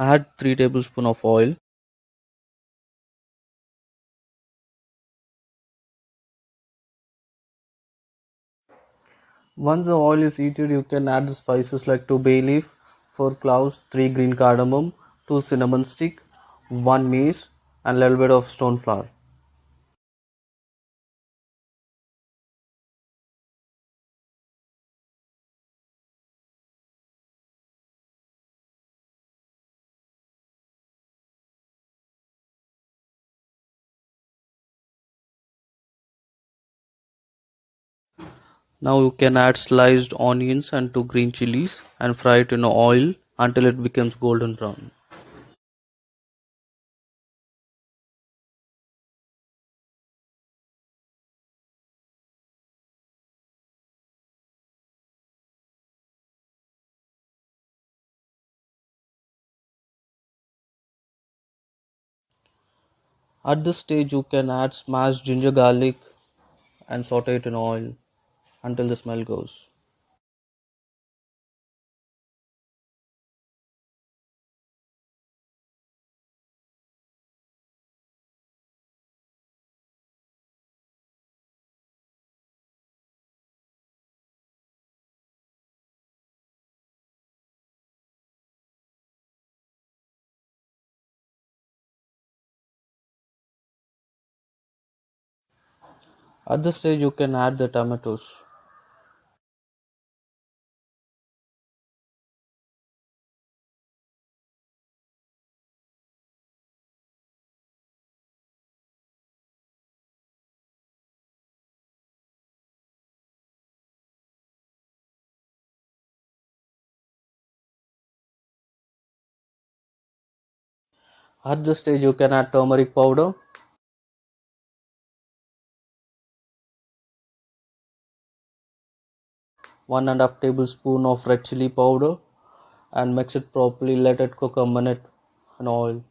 Add 3 tablespoons of oil. Once the oil is heated, you can add the spices like 2 bay leaf, 4 cloves, 3 green cardamom, 2 cinnamon stick, 1 mace, and a little bit of stone flour. Now you can add sliced onions and 2 green chilies and fry it in oil until it becomes golden brown. At this stage, you can add smashed ginger garlic and saute it in oil until the smell goes. At this stage, you can add the tomatoes. At this stage, you can add turmeric powder, 1.5 tablespoon of red chili powder, and mix it properly. Let it cook a minute in oil.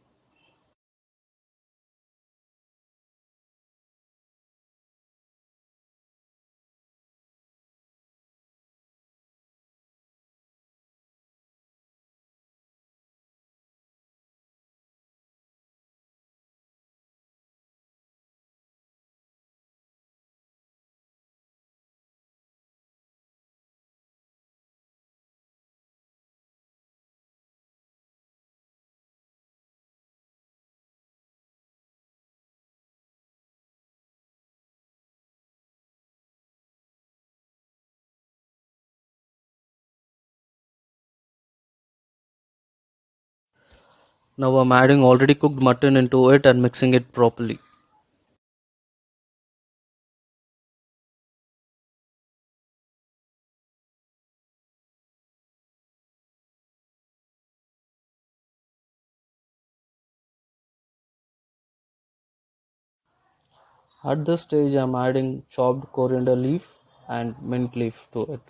Now I'm adding already cooked mutton into it and mixing it properly. At this stage, I'm adding chopped coriander leaf and mint leaf to it.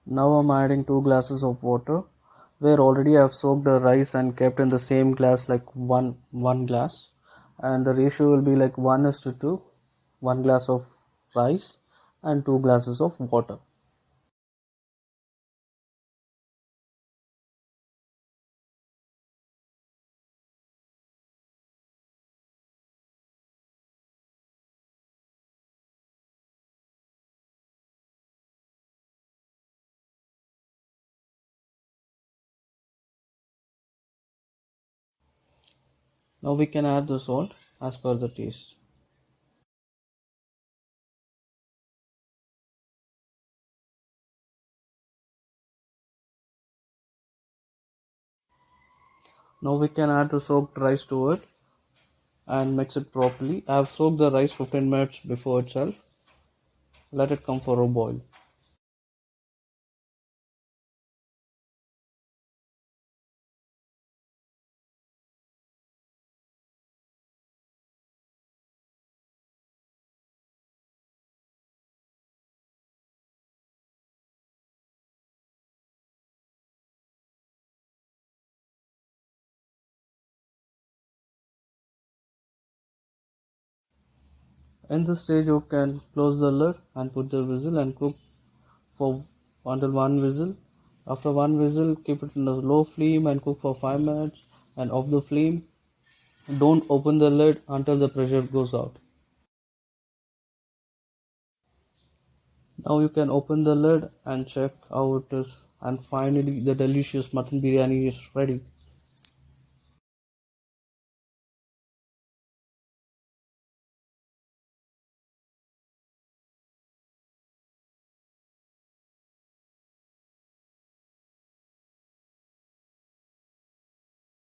Now I'm adding 2 glasses of water where already I've soaked the rice and kept in the same glass like one glass, and the ratio will be like 1 is to 2, 1 glass of rice and 2 glasses of water. Now we can add the salt as per the taste. Now we can add the soaked rice to it and mix it properly. I have soaked the rice 15 minutes before itself. Let it come for a boil. In this stage you can close the lid and put the whistle and cook for until one whistle. After one whistle, keep it in a low flame and cook for 5 minutes and off the flame. Don't open the lid until the pressure goes out. Now you can open the lid and check how it is, and finally the delicious mutton biryani is ready.